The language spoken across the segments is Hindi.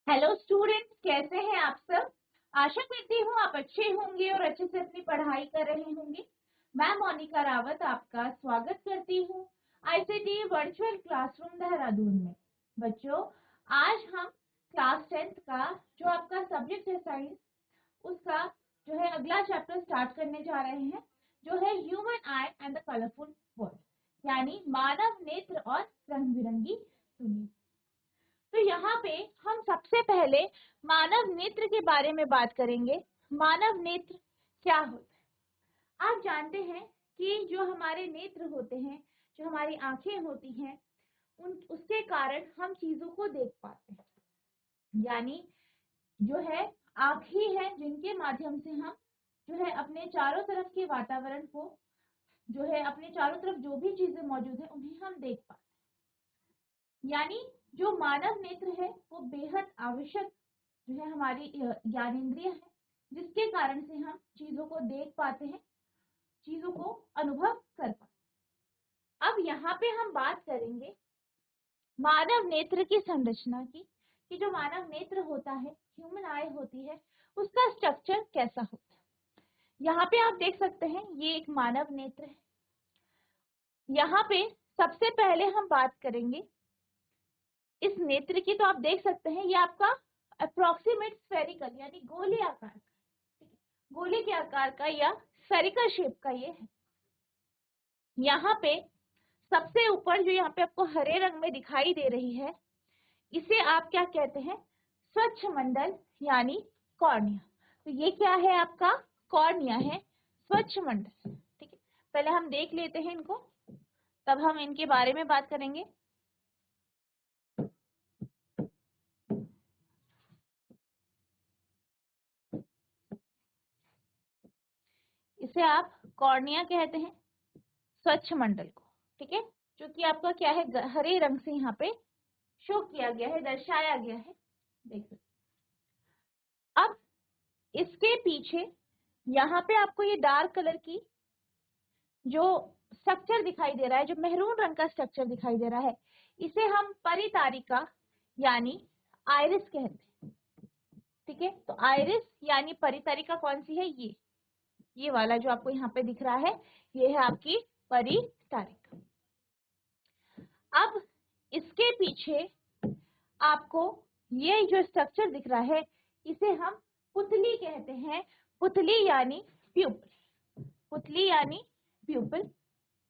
हेलो स्टूडेंट्स, कैसे हैं आप सब। आशा करती हूँ आप अच्छे होंगे और अच्छे से अपनी पढ़ाई कर रहे होंगे। मैं मोनिका रावत आपका स्वागत करती हूँ आईसीटी वर्चुअल क्लासरूम देहरादून में। बच्चों, आज हम क्लास 10th का जो आपका सब्जेक्ट है साइंस, उसका जो है अगला चैप्टर स्टार्ट करने जा रहे हैं, जो है human I and the colourful world, यानी मानव नेत्र और रंग बिरंगी दुनिया। तो यहाँ पे हम सबसे पहले मानव नेत्र के बारे में बात करेंगे। मानव नेत्र क्या होता है? आप जानते हैं कि जो हमारे नेत्र होते हैं, जो हमारी आंखें होती हैं, उसके कारण हम चीजों को देख पाते हैं। यानी जो है आंख ही है जिनके माध्यम से हम जो है अपने चारों तरफ के वातावरण को, जो है अपने चारों तरफ जो भी चीजें मौजूद है उन्हें हम देख पाते हैं। यानी जो मानव नेत्र है वो बेहद आवश्यक जो है हमारी ज्ञानेंद्रिय है, जिसके कारण से हम चीजों को देख पाते हैं, चीजों को अनुभव कर पाते हैं। अब यहाँ पे हम बात करेंगे मानव नेत्र की संरचना की, कि जो मानव नेत्र होता है, ह्यूमन आई होती है, उसका स्ट्रक्चर कैसा होता है। यहाँ पे आप देख सकते हैं ये एक मानव नेत्र है। यहाँ पे सबसे पहले हम बात करेंगे इस नेत्र की। तो आप देख सकते हैं ये आपका अप्रोक्सीमेट स्फेरिकल यानी गोले आकार का, गोले के आकार का या स्फेरिकल शेप का ये है। यहाँ पे सबसे ऊपर जो यहाँ पे आपको हरे रंग में दिखाई दे रही है, इसे आप क्या कहते हैं? स्वच्छ मंडल यानी कॉर्निया। तो ये क्या है? आपका कॉर्निया है, स्वच्छ मंडल। ठीक है, पहले हम देख लेते हैं इनको, तब हम इनके बारे में बात करेंगे। इसे आप कॉर्निया कहते हैं, स्वच्छ मंडल को। ठीक है, जो कि आपका क्या है, हरे रंग से यहाँ पे शो किया गया है, दर्शाया गया है, देख सकते। अब इसके पीछे यहाँ पे आपको ये डार्क कलर की जो स्ट्रक्चर दिखाई दे रहा है, जो मेहरून रंग का स्ट्रक्चर दिखाई दे रहा है, इसे हम परितारिका यानी आइरिस कहते हैं। ठीक है, तो आइरिस यानी परितारिका कौन सी है? ये वाला जो आपको यहाँ पे दिख रहा है, ये है आपकी परितारिका। अब इसके पीछे आपको ये जो स्ट्रक्चर दिख रहा है, इसे हम पुतली कहते हैं। पुतली यानी प्यूपल, पुतली यानी प्यूपल।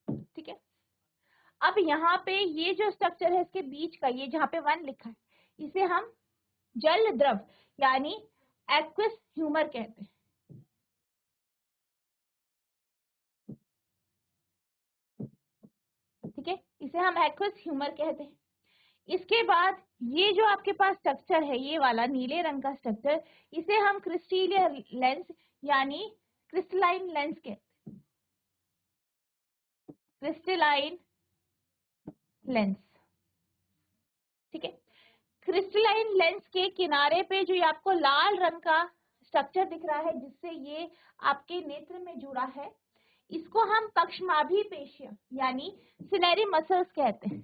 ठीक है, अब यहाँ पे ये जो स्ट्रक्चर है, इसके बीच का ये जहाँ पे 1 लिखा है, इसे हम जल द्रव यानी एक्वस ह्यूमर कहते हैं। ठीक है, इसे हम एक्वस ह्यूमर कहते हैं। इसके बाद ये जो आपके पास स्ट्रक्चर है, ये वाला नीले रंग का स्ट्रक्चर, इसे हम क्रिस्टलीय लेंस यानी क्रिस्टलाइन लेंस कहते हैं। Crystalline lens. ठीक है, क्रिस्टलाइन लेंस के किनारे पे जो ये आपको लाल रंग का स्ट्रक्चर दिख रहा है, जिससे ये आपके नेत्र में जुड़ा है, इसको हम पक्षमाभी पेशियां यानी सिलेरी मसल्स कहते हैं।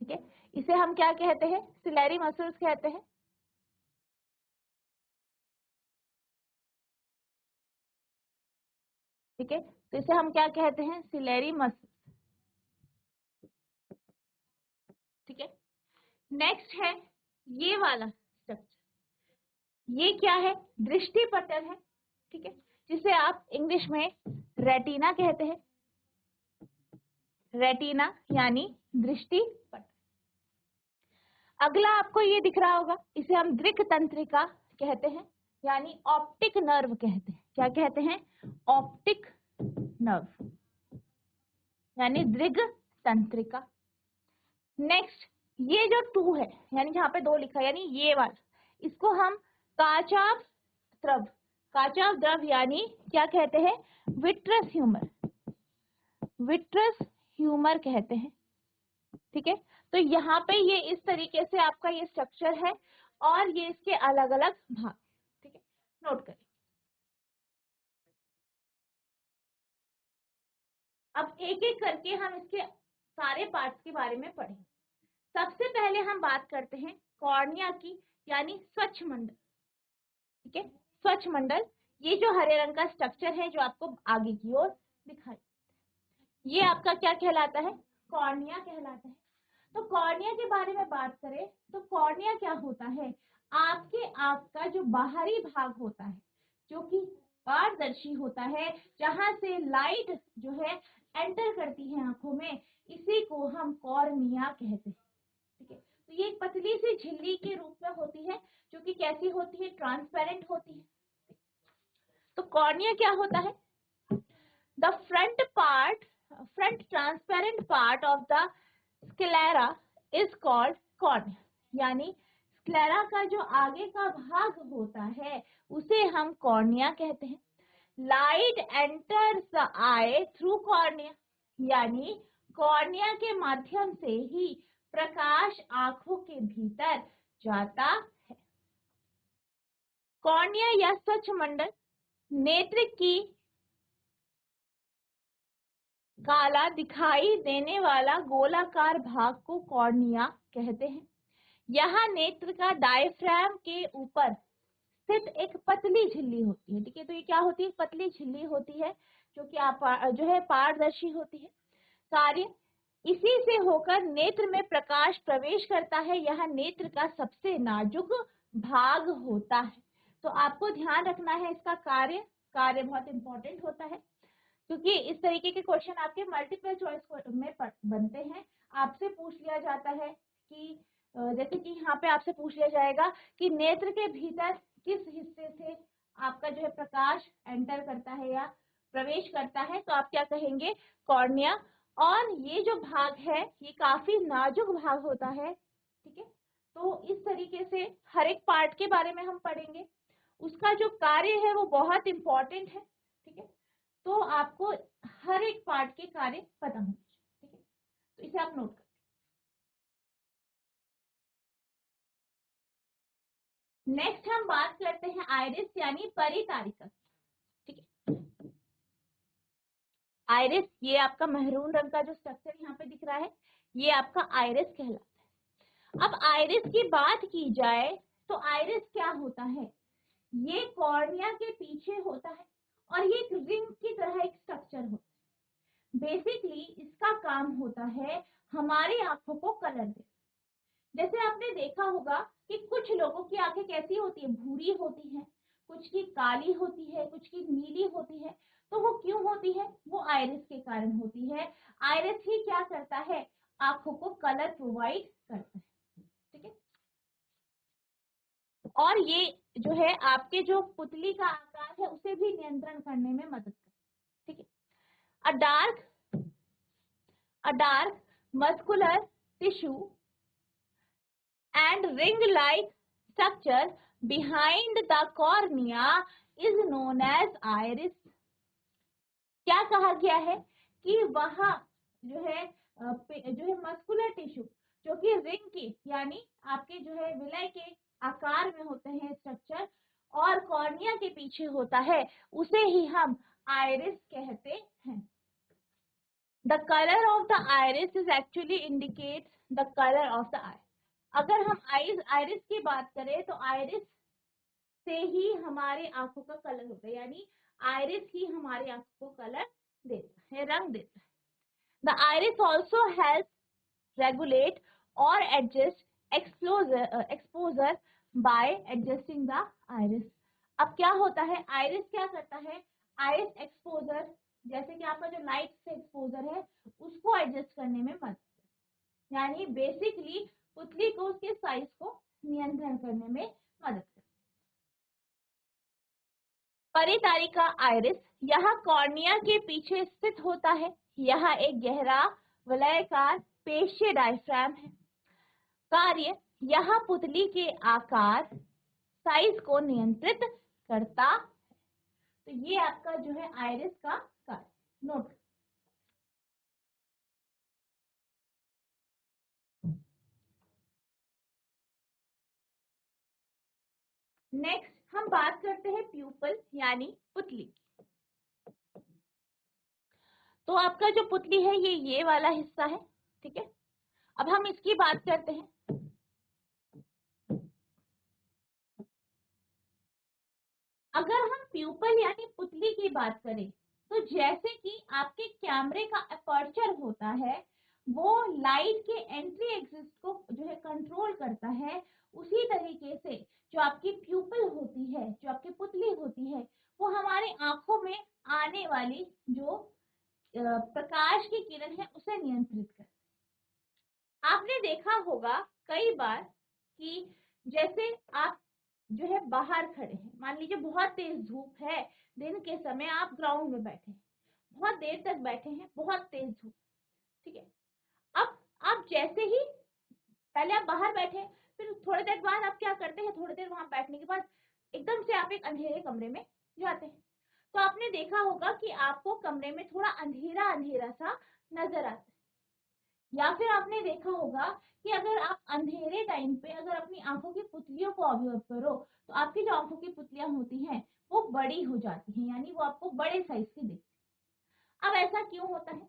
ठीक है, इसे हम क्या कहते हैं? सिलेरी मसल्स कहते हैं। ठीक है, तो इसे हम क्या कहते हैं? Ciliary muscles. ठीक है, नेक्स्ट है ये वाला स्ट्रक्चर, ये क्या है? दृष्टि पटल है। ठीक है, जिसे आप इंग्लिश में रेटिना कहते हैं। रेटिना यानी दृष्टि पटल। अगला आपको ये दिख रहा होगा, इसे हम दृक् तंत्रिका कहते हैं, यानी ऑप्टिक नर्व कहते हैं। क्या कहते हैं? ऑप्टिक नर्व यानी दृग तंत्रिका। नेक्स्ट ये जो 2 है, यानी जहाँ पे 2 लिखा है, यानी ये वाला, इसको हम काचाभ द्रव, काचाभ द्रव यानी क्या कहते हैं? विट्रस ह्यूमर, विट्रस ह्यूमर कहते हैं। ठीक है, तो यहाँ पे ये इस तरीके से आपका ये स्ट्रक्चर है और ये इसके अलग अलग भाग। ठीक है, नोट करें। अब एक एक करके हम इसके सारे पार्ट्स के बारे में पढ़ें। सबसे पहले हम बात करते हैं कॉर्निया की, यानी स्वच्छ मंडल। ठीक है, स्वच्छ मंडल, ये जो हरे रंग का स्ट्रक्चर है जो आपको आगे की ओर दिखाई, ये आपका क्या कहलाता है, कॉर्निया कहलाता है। तो कॉर्निया के बारे में बात करें तो कॉर्निया क्या होता है, आपके आंख का जो बाहरी भाग होता है जो कि पारदर्शी होता है, जहां से लाइट जो है एंटर करती है आंखों में, इसी को हम कॉर्निया कहते हैं। ठीक है, तो ये एक पतली सी झिल्ली के रूप में होती है जो कि कैसी होती है, ट्रांसपेरेंट होती है। तो कॉर्निया क्या होता है, the front transparent part of the sclera is called cornea, यानी स्क्लेरा का जो आगे का भाग होता है उसे हम कॉर्निया कहते हैं। Light enters the I through cornea, यानी कॉर्निया के माध्यम से ही प्रकाश आंखों के भीतर जाता है। कॉर्निया या स्वच्छ मंडल नेत्र की काला दिखाई देने वाला गोलाकार भाग को कॉर्निया कहते हैं। यहाँ नेत्र का डायफ्राम के ऊपर स्थित एक पतली झिल्ली होती है। ठीक है, तो ये क्या होती है, पतली झिल्ली होती है जो कि जो है पारदर्शी होती है। कार्य इसी से होकर नेत्र में प्रकाश प्रवेश करता है। यह नेत्र का सबसे नाजुक भाग होता है। तो आपको ध्यान रखना है इसका कार्य बहुत इंपॉर्टेंट होता है, क्योंकि इस तरीके के क्वेश्चन आपके मल्टीपल चॉइस में बनते हैं। आपसे पूछ लिया जाता है कि जैसे कि यहाँ पे आपसे पूछ लिया जाएगा कि नेत्र के भीतर किस हिस्से से आपका जो है प्रकाश एंटर करता है या प्रवेश करता है, तो आप क्या कहेंगे, कॉर्निया। और ये जो भाग है ये काफी नाजुक भाग होता है। ठीक है, तो इस तरीके से हर एक पार्ट के बारे में हम पढ़ेंगे, उसका जो कार्य है वो बहुत इंपॉर्टेंट है। ठीक है, तो आपको हर एक पार्ट के कार्य पता होंगे। ठीक है, तो इसे आप नोट करें। नेक्स्ट हम बात करते हैं आइरिस यानी परितारिका। ठीक है, आइरिस, ये आपका मेहरून रंग का जो स्ट्रक्चर यहाँ पे दिख रहा है ये आपका आइरिस कहलाता है। अब आइरिस की बात की जाए तो आइरिस क्या होता है, ये कॉर्निया के पीछे होता है और ये एक रिंग की तरह एक स्ट्रक्चर होता है। बेसिकली इसका काम होता है हमारी आंखों को कलर देना। जैसे आपने देखा होगा कि कुछ लोगों की आंखें कैसी होती है, भूरी होती है, कुछ की काली होती है, कुछ की नीली होती है। तो वो क्यों होती है, वो आइरिस के कारण होती है। आइरिस ही क्या करता है, आंखों को कलर प्रोवाइड करता है। ठीक है, और ये जो है आपके जो पुतली का आकार है उसे भी नियंत्रण करने में मदद करता है। ठीक है, अ dark muscular tissue and ring-like structure behind the cornea is known as iris। क्या कहा गया है कि वहां जो है मस्कुलर टिश्यू जो कि रिंग के यानी आपके जो है विलय के आकार में होते हैं स्ट्रक्चर, और कॉर्निया के पीछे होता है, उसे ही हम आइरिस कहते हैं। The colour of the iris is actually indicates the colour of the eye. अगर हम आइरिस की बात करें तो आइरिस से ही हमारे आंखों का कलर होता है, यानी आइरिस ही हमारी आंखों को कलर देता है, रंग देता है। The iris also help regulate और adjust exposure by adjusting the iris. अब क्या होता है, आइरिस क्या करता है, आइरिस एक्सपोजर जैसे कि आपका जो लाइट से एक्सपोजर है उसको एडजस्ट करने में मदद, यानी बेसिकली पुतली को उसके साइज को नियंत्रण करने में मदद करता है। परितारिका आइरिस यहाँ कॉर्निया के पीछे स्थित होता है। यहाँ एक गहरा वलयाकार पेशीय डायफ्राम है। कार्य यहाँ पुतली के आकार साइज को नियंत्रित करता है। तो ये आपका जो है आइरिस का कार्य, नोट। नेक्स्ट हम बात करते हैं प्यूपल यानी पुतली। तो आपका जो पुतली है ये वाला हिस्सा है। ठीक है, अब हम इसकी बात करते हैं। अगर हम प्यूपल यानी पुतली की बात करें तो जैसे कि आपके कैमरे का अपर्चर होता है वो लाइट के एंट्री एग्जिट को जो है कंट्रोल करता है, उसी तरीके से जो आपकी प्यूपल होती है, जो आपकी पुतली होती है, वो हमारी आंखों में आने वाली जो प्रकाश की किरण है उसे नियंत्रित करती है। आपने देखा होगा कई बार कि जैसे आप जो है बाहर खड़े हैं, मान लीजिए बहुत तेज धूप है, दिन के समय आप ग्राउंड में बैठे हैं, बहुत देर तक बैठे हैं, बहुत तेज धूप, ठीक है। अब आप जैसे ही पहले आप बाहर बैठे, फिर थोड़ी देर बाद आप क्या करते हैं, थोड़ी देर वहां बैठने के बाद एकदम से आप एक अंधेरे कमरे में जाते हैं। तो आपने देखा होगा कि आपको कमरे में थोड़ा अंधेरा अंधेरा सा नजर आता है। या फिर आपने देखा होगा कि अगर आप अंधेरे टाइम पे अगर अपनी आंखों की पुतलियों को ऑब्जर्व करो तो आपकी जो आंखों की पुतलियां होती हैं वो बड़ी हो जाती हैं, यानी वो आपको बड़े साइज की दिखती है। अब ऐसा क्यों होता है?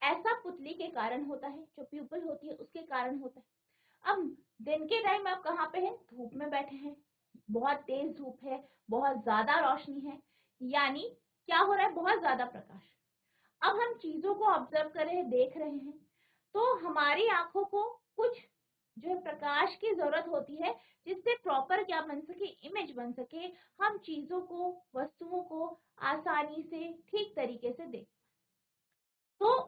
ऐसा पुतली के कारण होता है, जो प्यूपल होती है उसके कारण होता है। अब दिन के टाइम आप कहाँ पे हैं, धूप में बैठे हैं, बहुत तेज धूप है, बहुत ज्यादा रोशनी है, यानी क्या हो रहा है, बहुत ज्यादा प्रकाश। अब हम चीजों को ऑब्जर्व कर रहे हैं, देख रहे हैं, तो हमारी आंखों को कुछ जो है प्रकाश की जरूरत होती है जिससे प्रॉपर क्या बन सके, इमेज बन सके, हम चीजों को, वस्तुओं को आसानी से ठीक तरीके से देख। तो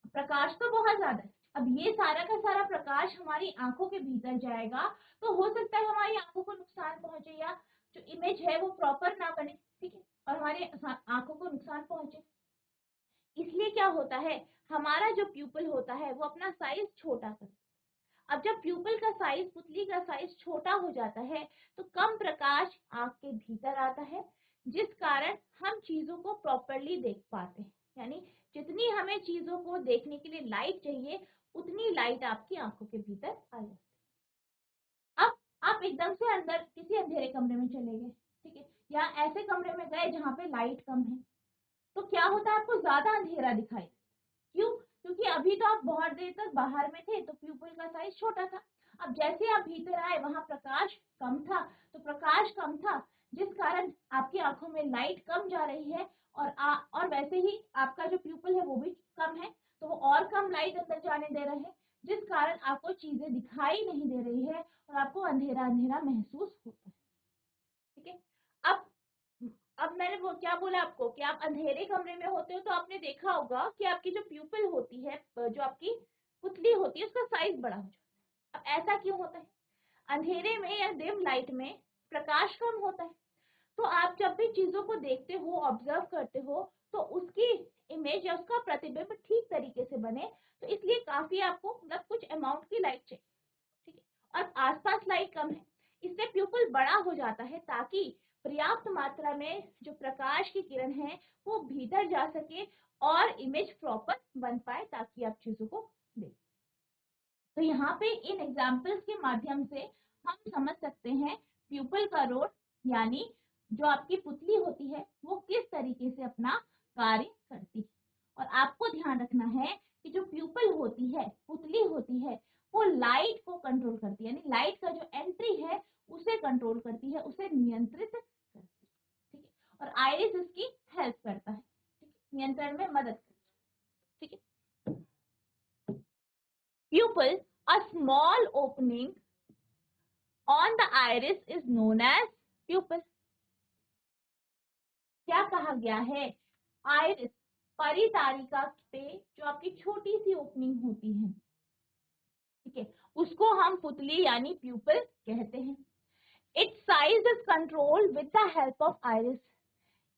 प्रकाश तो बहुत ज्यादा है, अब ये सारा का सारा प्रकाश हमारी आंखों के भीतर जाएगा तो हो सकता है हमारी आंखों को नुकसान पहुंचे या जो इमेज है वो प्रॉपर ना बने, ठीक है, और हमारी आंखों को नुकसान पहुंचे। इसलिए क्या होता है, हमारा जो प्यूपल होता है वो अपना साइज छोटा कर, अब जब प्यूपल का साइज, पुतली का साइज छोटा हो जाता है तो कम प्रकाश आंख के भीतर आता है, जिस कारण हम चीजों को प्रॉपरली देख पाते हैं, यानी जितनी हमें चीजों को देखने के लिए लाइट चाहिए उतनी लाइट आपकी आंखों के भीतर आ जाती है। अब आप एकदम से अंदर किसी अंधेरे कमरे में चले गए, ठीक है, या ऐसे कमरे में गए जहाँ पे लाइट कम है, तो क्या होता है, आपको ज्यादा अंधेरा दिखाई, क्यों? क्योंकि अभी तो आप बहुत देर तक बाहर में थे तो प्यूपल का साइज छोटा था, अब जैसे आप भीतर आए वहां प्रकाश कम था, तो प्रकाश कम था जिस कारण आपकी आंखों में लाइट कम जा रही है, और वैसे ही आपका जो प्यूपल है वो भी कम है, तो वो और कम लाइट अंदर जाने दे रहे हैं, जिस कारण आपको चीजें दिखाई नहीं दे रही है और आपको अंधेरा अंधेरा महसूस होता है, ठीक है। अब मैंने वो क्या बोला आपको कि आप अंधेरे कमरे में होते हो तो आपने देखा होगा कि आपकी जो प्यूपल होती है, जो आपकी पुतली होती है, उसका साइज बड़ा हो जाता है। अब ऐसा क्यों होता है, अंधेरे में या डिम लाइट में प्रकाश कम होता है, तो आप जब भी चीजों को देखते हो, ऑब्जर्व करते हो, तो उसकी इमेज या उसका प्रतिबिंब ठीक तरीके से बने, तो इसलिए काफी आपको मतलब कुछ अमाउंट की लाइट चाहिए, ठीक है, और आसपास लाइट कम है, इससे प्यूपल बड़ा हो जाता है ताकि पर्याप्त मात्रा में जो प्रकाश की किरण है वो भीतर जा सके और इमेज प्रॉपर बन पाए ताकि आप चीजों को देख। तो यहाँ पे इन एग्जाम्पल्स के माध्यम से हम समझ सकते हैं प्यूपल का रोल, यानी जो आपकी पुतली होती है वो किस तरीके से अपना कार्य करती है। और आपको ध्यान रखना है कि जो प्यूपल होती है, पुतली होती है, वो लाइट को कंट्रोल करती है, यानी लाइट का जो एंट्री है उसे कंट्रोल करती है, उसे नियंत्रित करती है, ठीक है, और आइरिस इसकी हेल्प करता है, ठीक है, नियंत्रण में मदद करता है, ठीक है। Pupil, a small opening on the iris is known as pupil. क्या कहा गया है, आइरिस परितारिका पे जो आपकी छोटी सी ओपनिंग होती है, ठीक है, उसको हम पुतली यानी प्यूपल कहते हैं। It's size is control with the help of iris,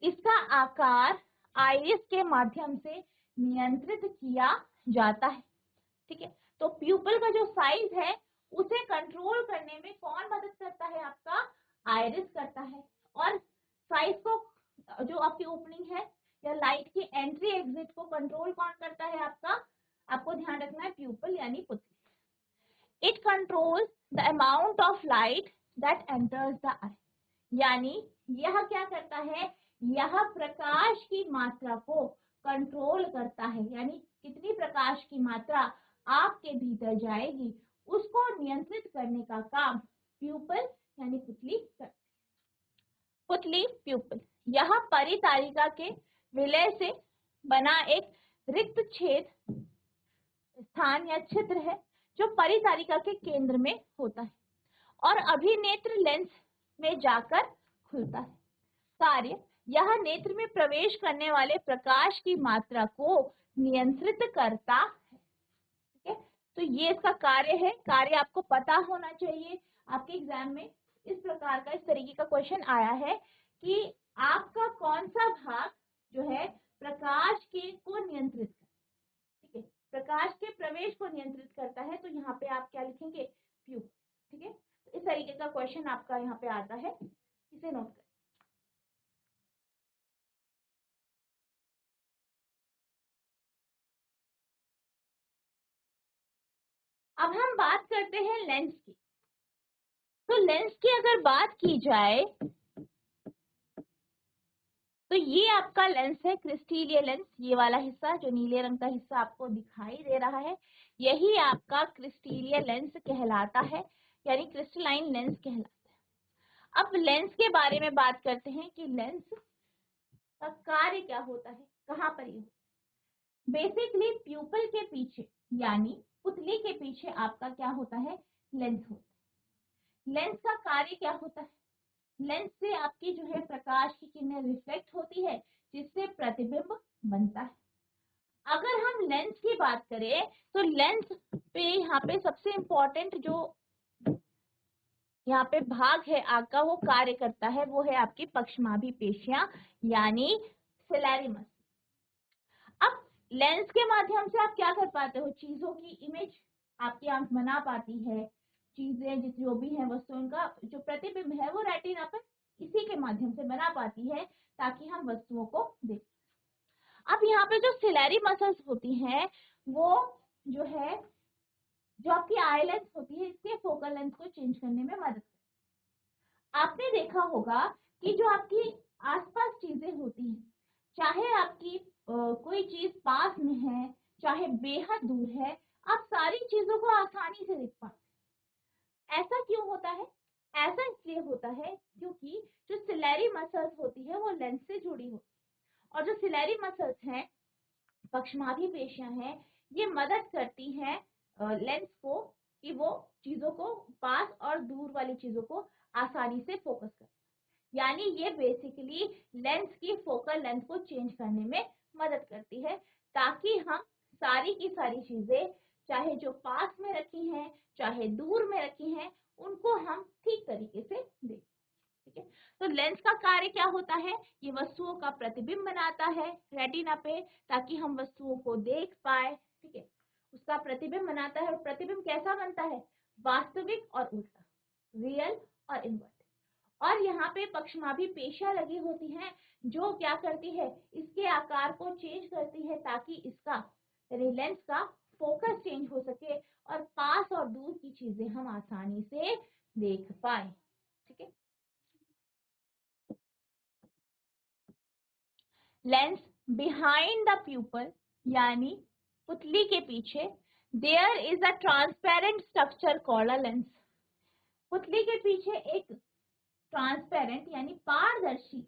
इसका आकार आइरिस के माध्यम से नियंत्रित किया जाता है, ठीक है। तो प्यूपल का जो साइज है उसे कंट्रोल करने में कौन मदद करता है, आपका आइरिस करता है, और साइज को, जो आपकी ओपनिंग है या लाइट की एंट्री एग्जिट को कंट्रोल कौन करता है, आपको ध्यान रखना है, प्यूपल यानी पुतली। It controls the amount of light that enters the eye, यानी यह क्या करता है, यह प्रकाश की मात्रा को कंट्रोल करता है, यानी कितनी प्रकाश की मात्रा आपके भीतर जाएगी उसको नियंत्रित करने का काम प्यूपल यानी पुतली करती। पुतली प्यूपल यह परितारिका के विलय से बना एक रिक्त छेद स्थान या छिद्र है जो परितारिका के केंद्र में होता है और अभिनेत्र लेंस में जाकर खुलता है। कार्य यह नेत्र में प्रवेश करने वाले प्रकाश की मात्रा को नियंत्रित करता है। ठीक है, तो ये इसका कार्य है। कार्य आपको पता होना चाहिए। आपके एग्जाम में इस प्रकार का, इस तरीके का क्वेश्चन आया है कि आपका कौन सा भाग जो है प्रकाश के को नियंत्रित करता है। ठीक है, प्रकाश के प्रवेश को नियंत्रित करता है, तो यहाँ पे आप क्या लिखेंगे? प्यूपल। ठीक है, इस तरीके का क्वेश्चन आपका यहाँ पे आता है, इसे नोट करें। अब हम बात करते हैं लेंस की। तो लेंस की अगर बात की जाए तो ये आपका लेंस है, क्रिस्टलीय लेंस। ये वाला हिस्सा जो नीले रंग का हिस्सा आपको दिखाई दे रहा है, यही आपका क्रिस्टलीय लेंस कहलाता है, यानी क्रिस्टलाइन लेंस कहलाता है। अब लेंस के बारे में बात करते हैं कि लेंस का कार्य क्या होता है, कहाँ पर ये बेसिकली प्यूपल के पीछे यानी पुतली के पीछे आपका क्या होता है? लेंस होता है। लेंस का कार्य क्या होता है? लेंस से आपकी जो है प्रकाश की किरणें रिफ्लेक्ट होती है जिससे प्रतिबिंब बनता है। अगर हम लेंस की बात करें तो लेंस पे यहाँ पे सबसे इम्पोर्टेंट जो यहाँ पे भाग है आपका वो कार्य करता है, वो है आपकी पक्षमाभी पेशियां यानी सिलेरिमस। अब लेंस के माध्यम से आप क्या कर पाते हो? चीजों की इमेज आपकी आंख बना पाती है। चीजें जो भी है वस्तुओं का जो प्रतिबिंब है वो रेटिना पर इसी के माध्यम से बना पाती है ताकि हम वस्तुओं को देख। अब यहाँ पे जो सिलेरी मसल्स होती हैं वो जो है जो आपकी आई लेंस होती है इसके फोकल लेंथ को चेंज करने में मदद करती है। आपने देखा होगा कि जो आपकी आसपास चीजें होती हैं, चाहे आपकी कोई चीज पास में है चाहे बेहद दूर है, आप सारी चीजों को आसानी से देख पाते हैं। ऐसा क्यों होता है? ऐसा इसलिए होता है क्योंकि जो सिलेरी मसल्स होती है वो लेंस से जुड़ी होती है और जो सिलेरी मसल्स हैं, पक्षमाभी पेशियां हैं, ये मदद करती हैं लेंस को कि वो चीजों को पास और दूर वाली चीजों को आसानी से फोकस कर, यानी ये बेसिकली लेंस की फोकल लेंथ को चेंज करने में मदद करती है ताकि हम सारी की सारी चीजें चाहे जो पास में रखी हैं चाहे दूर में रखी हैं उनको हम ठीक तरीके से देखें। ठीक है, तो लेंस का कार्य क्या होता है? ये वस्तुओं का प्रतिबिंब बनाता है रेटिना पे ताकि हम वस्तुओं को देख पाए। ठीक है, उसका प्रतिबिंब बनाता है और प्रतिबिंब कैसा बनता है? वास्तविक और उल्टा, रियल और इनवर्ट। और यहाँ पे पक्षमाभी पेशियां लगी होती हैं जो क्या करती है? इसके आकार को चेंज करती है ताकि इसका लेंस का फोकस चेंज हो सके और पास और दूर की चीजें हम आसानी से देख पाए। ठीक है, लेंस बिहाइंड द प्यूपल यानी पुतली के पीछे there is a transparent structure called a lens. पुतली के पीछे एक ट्रांसपेरेंट यानी पारदर्शी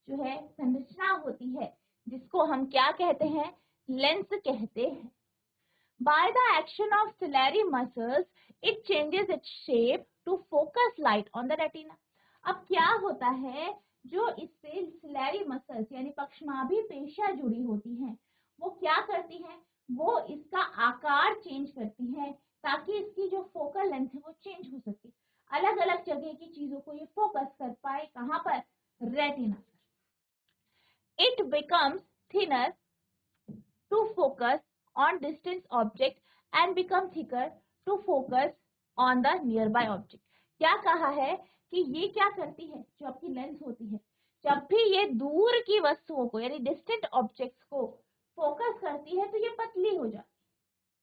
जो है संरचना होती है जिसको हम क्या कहते हैं? लेंस कहते हैं। By the action of ciliary muscles it changes its shape to focus light on the retina. अब क्या होता है? जो इससे सिलेरी मसल्स यानी पक्षमाभी पेशियां जुड़ी होती हैं वो क्या करती हैं? वो इसका आकार चेंज करती है ताकि इसकी जो फोकल लेंथ है वो चेंज हो सके, अलग अलग जगह की चीजों को ये फोकस कर पाए। कहाँ पर? रेटिना पर। It becomes thinner to focus on distant object and become thicker to focus on the nearby object। क्या कहा है कि ये क्या करती है? जो आपकी लेंस होती है जब भी ये दूर की वस्तुओं को यानी डिस्टेंट ऑब्जेक्ट्स को फोकस करती है तो ये पतली हो जाती है,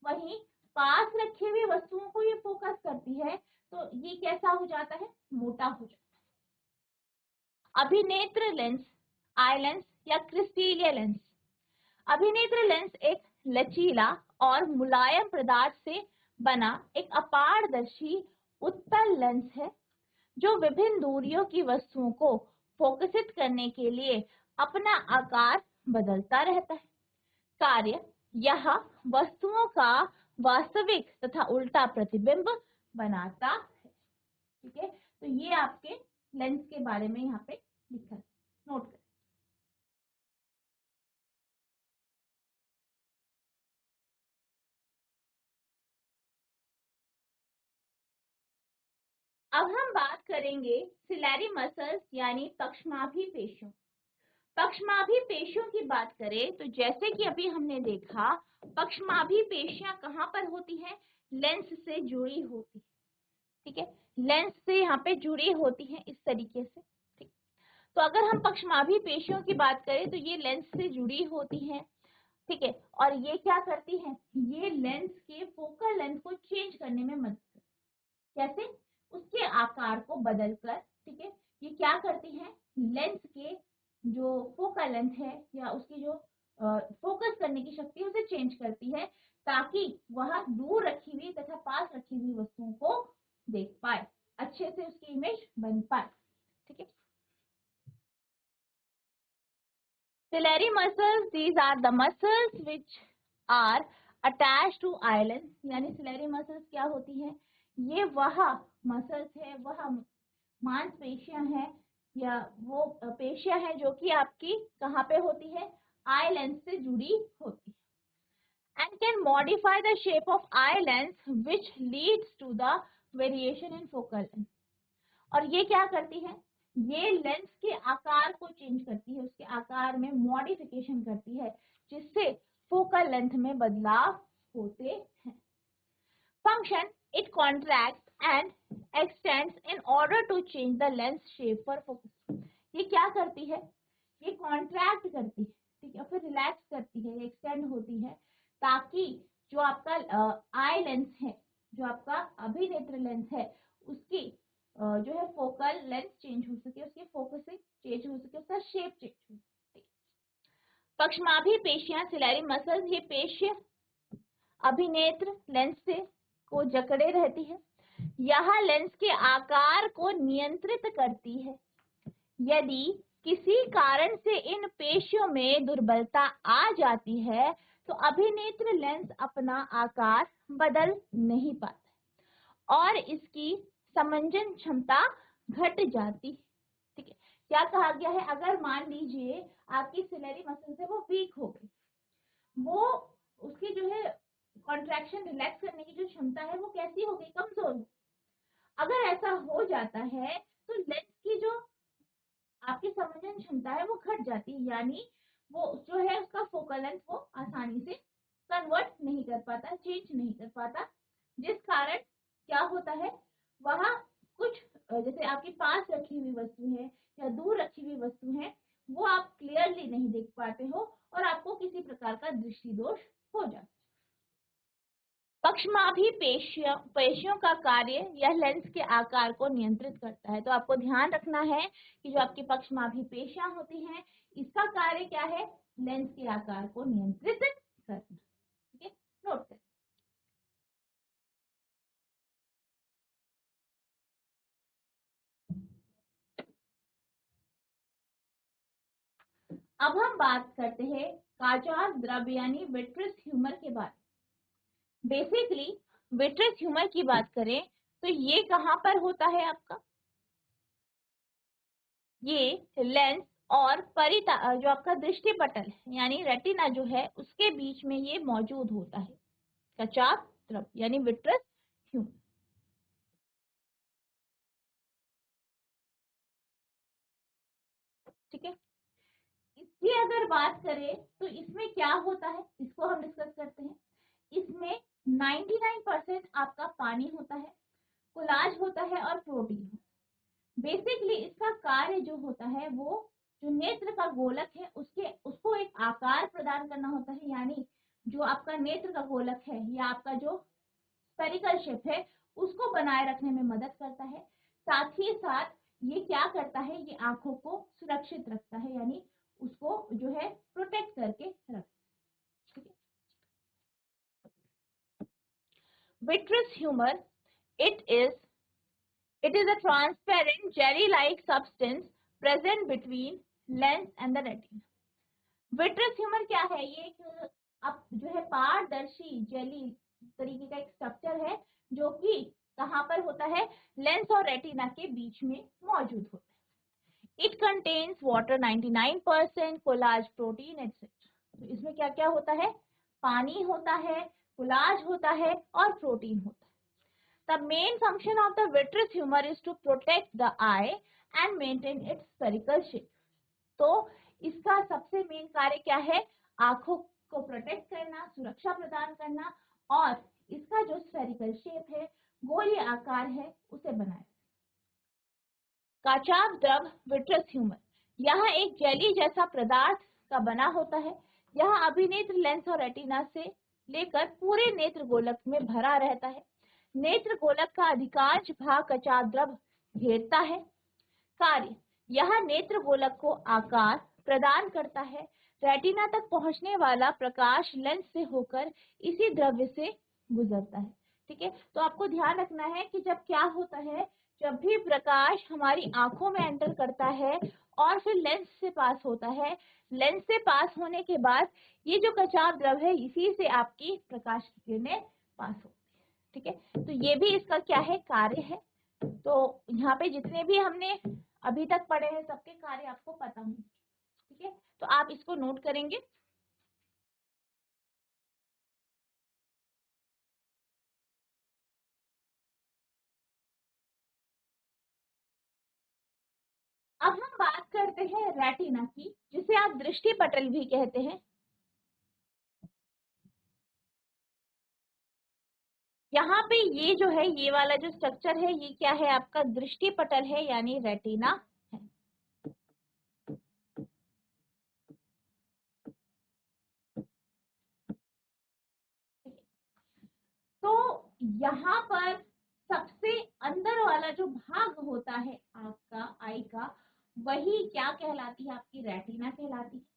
वहीं पास रखे हुए वस्तुओं को ये फोकस करती है तो ये कैसा हो जाता है? मोटा हो जाता है। अभिनेत्र लेंस, आई लेंस या क्रिस्टलीय लेंस। अभिनेत्र लेंस एक लचीला और मुलायम पदार्थ से बना एक अपारदर्शी उत्तल लेंस है जो विभिन्न दूरियों की वस्तुओं को फोकसित करने के लिए अपना आकार बदलता रहता है। कार्य यह वस्तुओं का वास्तविक तथा उल्टा प्रतिबिंब बनाता है। ठीक है, तो ये आपके लेंस के बारे में यहाँ पे लिखा है, नोट करें। अब हम बात करेंगे सिलेरी मसल्स यानी पक्षमाभी पेशियों। पक्षमाभी पेशियों की बात करें तो जैसे कि अभी हमने देखा, पक्षमाभी पेशियां कहाँ पर होती हैं? लेंस से जुड़ी होती है। ठीक है, लेंस से यहाँ पे जुड़ी होती है इस तरीके से। ठीक, तो अगर हम पक्षमाभी पेशियों की बात करें तो ये लेंस से जुड़ी होती है। ठीक है, और ये क्या करती है? ये लेंस के फोकल लेंथ को चेंज करने में मदद करती है। कैसे? उसके आकार को बदलकर। ठीक है, ये क्या करती है? लेंस के जो फोकल लेंथ है या उसकी जो फोकस करने की शक्ति है उसे चेंज करती है ताकि वह दूर रखी हुई तथा पास रखी हुई वस्तुओं को देख पाए, अच्छे से उसकी इमेज बन पाए। ठीक है, ciliary muscles, these are the muscles which are attached to eye lens। यानी ciliary muscles क्या होती है? ये वह मसल्स है, वह मांसपेशियां हैं या वो पेशियां हैं जो कि आपकी कहाँ पे होती है? आई लेंस से जुड़ी होती है। And can modify the shape of eye lens which leads to the variation in focal length. और ये क्या करती है? ये लेंस के आकार को चेंज करती है, उसके आकार में मॉडिफिकेशन करती है जिससे फोकल लेंथ में बदलाव होते हैं। Function, it contracts and extends in order to change the lens shape for focus. ये क्या करती है? ये कॉन्ट्रैक्ट करती है, ठीक है, फिर रिलैक्स करती है, एक्सटेंड होती है ताकि जो आपका आई लेंस है, जो आपका अभिनेत्र लेंस है, उसकी जो है फोकल लेंथ चेंज हो सके, उसके फोकस से चेंज हो सके, उसका शेप चेंज हो सके। पक्षमाभी पेशियां सिलेरी मसल्स, ये पेशियां अभिनेत्र लेंस से को जकड़े रहती है। यह लेंस के आकार को नियंत्रित करती है। यदि किसी कारण से इन पेशियों में दुर्बलता आ जाती है तो अभिनेत्र लेंस अपना आकार बदल नहीं पाता और इसकी समंजन क्षमता घट जाती है। ठीक है, क्या कहा गया है? अगर मान लीजिए आपकी सिलेरी मसल से वो वीक हो गई, वो उसकी जो है कॉन्ट्रैक्शन रिलैक्स करने की जो क्षमता है वो कैसी हो गई? कमजोर हो। अगर ऐसा हो जाता है तो लेंस की जो आपकी समंजन क्षमता है वो घट जाती है, यानी वो जो है उसका फोकल लेंथ वो आसानी से कन्वर्ट नहीं कर पाता, चेंज नहीं कर पाता, जिस कारण क्या होता है? वहां कुछ जैसे आपके पास रखी हुई वस्तु है या दूर रखी हुई वस्तु है वो आप क्लियरली नहीं देख पाते हो और आपको किसी प्रकार का दृष्टि दोष हो जाता है। पक्षमाभी पेशियों का कार्य यह लेंस के आकार को नियंत्रित करता है। तो आपको ध्यान रखना है कि जो आपकी पक्षमाभी पेशियां होती हैं इसका कार्य क्या है? लेंस के आकार को नियंत्रित करना। ठीक है, नोट करें। अब हम बात करते हैं काचार द्रव्य यानी विट्रस ह्यूमर के बारे में। बेसिकली विट्रस ह्यूमर की बात करें तो ये कहाँ पर होता है आपका? ये लेंस और परिता जो आपका दृष्टिपटल है यानी रेटिना जो है उसके बीच में ये मौजूद होता है, कचाप द्रव्य यानी विट्रस ह्यूमर। ठीक है, इसकी अगर बात करें तो इसमें क्या होता है इसको हम डिस्कस करते हैं। इसमें 99% आपका पानी होता है, कोलाज होता है और प्रोटीन। बेसिकली इसका कार्य जो होता है वो जो नेत्र का गोलक है उसको एक आकार प्रदान करना होता है, यानी जो आपका नेत्र का गोलक है या आपका जो स्फेरिकल शेप है उसको बनाए रखने में मदद करता है। साथ ही साथ ये क्या करता है? ये आंखों को सुरक्षित रखता है, यानी उसको जो है प्रोटेक्ट करके रखता है। ठीक है, vitreous humor, it is a transparent jelly-like substance present between lens and the retina. Vitreous humor क्या है? ये एक अब जो है पारदर्शी जेली तरीके का एक स्ट्रक्चर है जो कि कहाँ पर होता है? लेंस और रेटिना के बीच में मौजूद होता है। It contains water 99%, collage protein etcetera. तो इसमें क्या क्या होता है? पानी होता है, कोलाज होता है और प्रोटीन होता है। The main function of the vitreous humor is to protect the eye and maintain its spherical shape. तो इसका सबसे मेन कार्य क्या है? आंखों को प्रोटेक्ट करना, सुरक्षा प्रदान करना और इसका जो स्फेरिकल शेप है, गोलीय आकार है, उसे बनाए। काचाभ द्रव विट्रस ह्यूमर, यह एक जेली जैसा पदार्थ का बना होता है। यह अभिनेत्र लेंस और रेटिना से लेकर पूरे नेत्र गोलक में भरा रहता है। नेत्र गोलक का अधिकांश भाग कचाभ द्रव घेरता है। कार्य, यह नेत्र गोलक को आकार प्रदान करता है। रेटिना तक पहुंचने वाला प्रकाश लेंस से होकर इसी द्रव्य से गुजरता है। ठीक है, तो आपको ध्यान रखना है कि जब क्या होता है, जब भी प्रकाश हमारी आंखों में एंटर करता है और फिर लेंस से पास होता है, लेंस से पास होने के बाद ये जो कचाभ द्रव है, इसी से आपकी प्रकाश की किरणें पास होती है। ठीक है, तो ये भी इसका क्या है? कार्य है। तो यहाँ पे जितने भी हमने अभी तक पढ़े हैं, सबके कार्य आपको पता होंगे। ठीक है, तो आप इसको नोट करेंगे। अब हम बात करते हैं रेटिना की, जिसे आप दृष्टि पटल भी कहते हैं। यहाँ पे ये जो है, ये वाला जो स्ट्रक्चर है, ये क्या है? आपका दृष्टि पटल है, यानी रेटिना है। तो यहाँ पर सबसे अंदर वाला जो भाग होता है आपका आई का, वही क्या कहलाती है? आपकी रेटिना कहलाती है।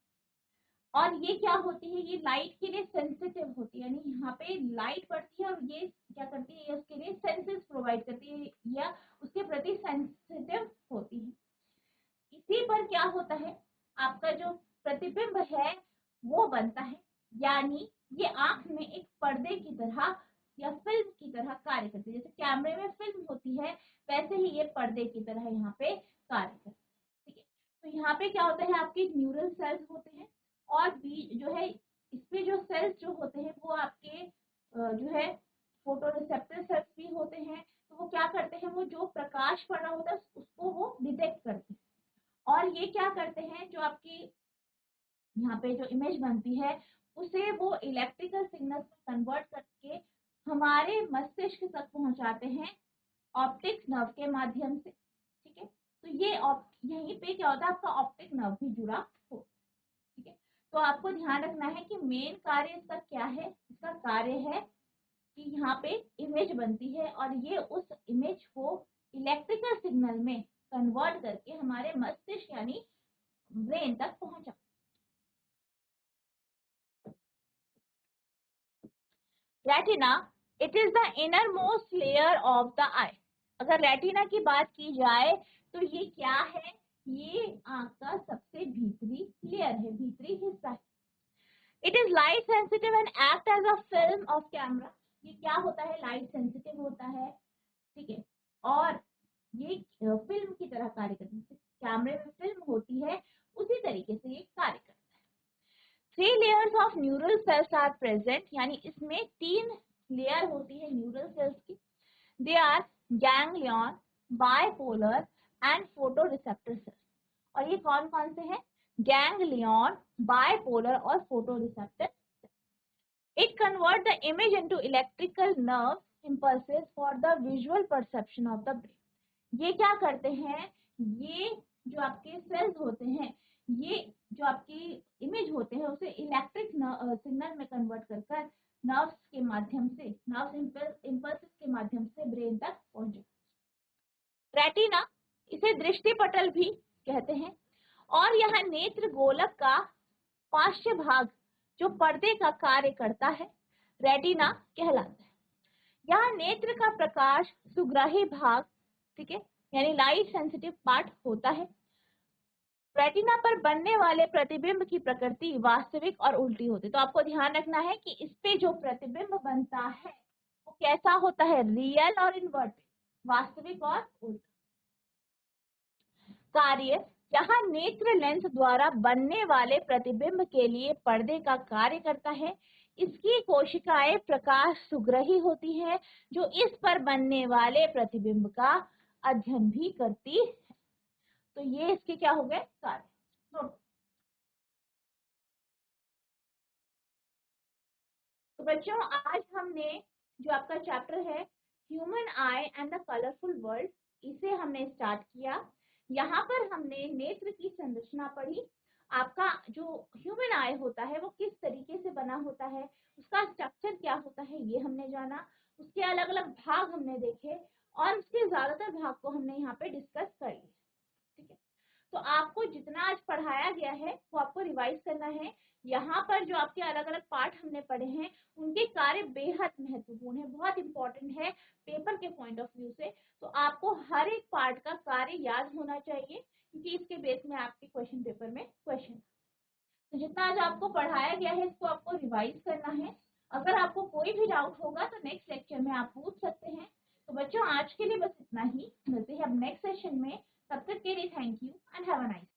और ये क्या होती है? ये लाइट के लिए सेंसिटिव होती है, यानी यहाँ पे लाइट पड़ती है और ये क्या करती है? उसके लिए सेंसेस प्रोवाइड करती है या उसके प्रति सेंसिटिव होती है। इसी पर क्या होता है? आपका जो प्रतिबिंब है वो बनता है, यानी ये आंख में एक पर्दे की तरह या फिल्म की तरह कार्य करती है। जैसे कैमरे में फिल्म होती है, वैसे ही ये पर्दे की तरह यहाँ पे कार्य करती है। ठीक है, तो यहाँ पे क्या होता है? आपके न्यूरल सेल्स होते हैं और बीच जो है, इसमें जो सेल्स जो होते हैं वो आपके जो है फोटो रिसेप्टर सेल्स भी होते हैं। तो वो क्या करते हैं? वो जो प्रकाश पड़ रहा होता है उसको वो डिटेक्ट करते हैं और ये क्या करते हैं? जो आपकी यहाँ पे जो इमेज बनती है, उसे वो इलेक्ट्रिकल सिग्नल्स में कन्वर्ट करके हमारे मस्तिष्क तक पहुंचाते हैं ऑप्टिक नर्व के माध्यम से। ठीक है, तो ये यहीं पे क्या होता है? आपका ऑप्टिक नर्व भी जुड़ा हो। ठीक है, तो आपको ध्यान रखना है कि मेन कार्य इसका क्या है? इसका कार्य है कि यहाँ पे इमेज बनती है और ये उस इमेज को इलेक्ट्रिकल सिग्नल में कन्वर्ट करके हमारे मस्तिष्क यानी ब्रेन तक पहुंचा। Retina, it is the inner most layer of the eye. अगर रेटिना की बात की जाए तो ये क्या है? ये आंख का सबसे भीतरी लेयर है, भीतरी हिस्सा है। It is light sensitive and act as a film of camera. ये क्या होता है? लाइट सेंसिटिव होता है। ठीक है, और ये फिल्म की तरह कार्य करती है। कैमरे में फिल्म होती है, उसी तरीके से ये कार्य करता है। 3 layers of neural cells are present, यानी इसमें 3 लेयर होती है न्यूरल सेल्स की। They are ganglion, bipolar and photoreceptor cells. और ये कौन कौन से हैं? गैंग्लियन, बायपोलर और photoreceptor. It convert the image into electrical nerve impulses for the visual perception of the brain. ये क्या करते हैं? ये जो आपके सेल्स होते हैं, ये जो आपकी इमेज होते हैं, उसे इलेक्ट्रिक सिग्नल में कन्वर्ट कर कर नर्व्स के माध्यम से, नर्व्स इम्पल्सेस के माध्यम से ब्रेन तक पहुंचे। रेटिना, इसे दृष्टि पटल भी कहते हैं और यह नेत्र गोलक का पार्श्व भाग जो पर्दे का कार्य करता है, रेटिना कहलाता है। यहाँ नेत्र का प्रकाश सुग्राही भाग, ठीक है, यानी लाइट सेंसिटिव पार्ट होता है। रेटिना पर बनने वाले प्रतिबिंब की प्रकृति वास्तविक और उल्टी होती है। तो आपको ध्यान रखना है कि इस पे जो प्रतिबिंब बनता है वो कैसा होता है, रियल और इन्वर्टेड, वास्तविक और उल्टा। कार्य, जहां नेत्र लेंस द्वारा बनने वाले प्रतिबिंब के लिए पर्दे का कार्य करता है, इसकी कोशिकाएं प्रकाश सुग्राही होती है जो इस पर बनने वाले प्रतिबिंब का अध्ययन भी करती है। तो ये इसके क्या हो गए कार्य। तो बच्चों आज हमने जो आपका चैप्टर है human I and the colourful world, इसे हमने स्टार्ट किया। यहाँ पर हमने नेत्र की संरचना पढ़ी, आपका जो ह्यूमन आई होता है वो किस तरीके से बना होता है, उसका स्ट्रक्चर क्या होता है ये हमने जाना, उसके अलग अलग भाग हमने देखे और उसके ज्यादातर भाग को हमने यहाँ पे डिस्कस कर लिया। ठीक है, तो आपको जितना आज पढ़ाया गया है वो आपको रिवाइज करना है। यहाँ पर जो आपके अलग अलग पार्ट हमने पढ़े हैं उनके कार्य बेहद महत्वपूर्ण है, बहुत इंपॉर्टेंट है पेपर के पॉइंट ऑफ व्यू से। तो आपको हर एक पार्ट का कार्य याद होना चाहिए क्योंकि इसके बेस में आपके क्वेश्चन पेपर में क्वेश्चन। तो जितना आज आपको पढ़ाया गया है इसको आपको रिवाइज करना है। अगर आपको कोई भी डाउट होगा तो नेक्स्ट लेक्चर में आप पूछ सकते हैं। तो बच्चों आज के लिए बस इतना ही, मिलते हैं अब नेक्स्ट सेशन में। तब तक के लिए thank you and have a nice